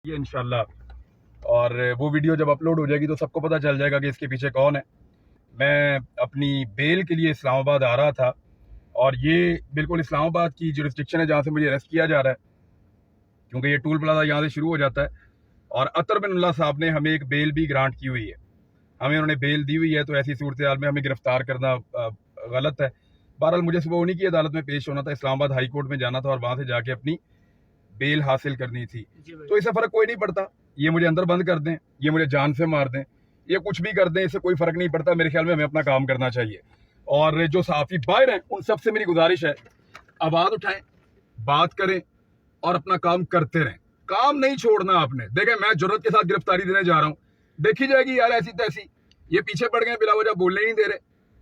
ये इंशाल्लाह। और वो वीडियो जब अपलोड हो जाएगी तो सबको पता चल जाएगा कि इसके पीछे कौन है। मैं अपनी बेल के लिए इस्लामाबाद आ रहा था और ये बिल्कुल इस्लामाबाद की जुरिस्डिक्शन है जहाँ से मुझे अरेस्ट किया जा रहा है, क्योंकि ये टूल प्लाजा यहाँ से शुरू हो जाता है। और अतर बिन उल्लाह साहब ने हमें एक बेल भी ग्रांट की हुई है, हमें उन्होंने बेल दी हुई है, तो ऐसी सूरत हाल में हमें गिरफ्तार करना गलत है। बहरहाल मुझे सुबह उन्हीं की अदालत में पेश होना था, इस्लामाबाद हाई कोर्ट में जाना था और वहां से जाके अपनी बेल हासिल करनी थी। तो इससे फर्क कोई नहीं पड़ता, ये मुझे अंदर बंद कर दें, ये मुझे जान से मार दें, ये कुछ भी कर दें, इससे कोई फर्क नहीं पड़ता। मेरे ख्याल में हमें अपना काम करना चाहिए। और जो सहाफी बाहर हैं उन सबसे मेरी गुजारिश है, आवाज उठाएं, बात करें और अपना काम करते रहें। काम नहीं छोड़ना आपने। देखें, मैं जुर्रत के साथ गिरफ्तारी देने जा रहा हूं, देखी जाएगी यार ऐसी तैसी। ये पीछे पड़ गए, बिला वजह बोलने ही नहीं दे रहे।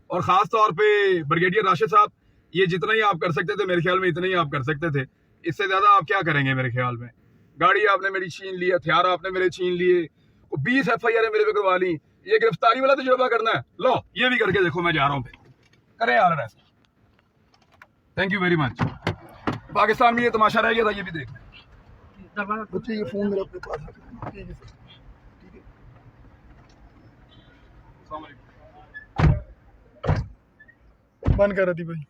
और खास तौर पे ब्रिगेडियर राशिद साहब, ये जितना ही आप कर सकते थे मेरे ख्याल में इतना ही आप कर सकते थे, इससे ज्यादा आप क्या करेंगे मेरे ख्याल में। गाड़ी आपने मेरी छीन ली, हथियार आपने मेरे छीन लिए, 20 FIR मेरे पे करवा ली। ये गिरफ्तारी वाला तजुर्बा करना है, लो ये भी करके देखो, मैं जा रहा हूँ। करें यार ऐसा। Thank you very much. Pakistan में ये तमाशा रह गया था, ये भी देख बच्चे। ये फोन मेरा अपने पास है। ठीक है सर, ठीक है। बंद कर रही थी भाई।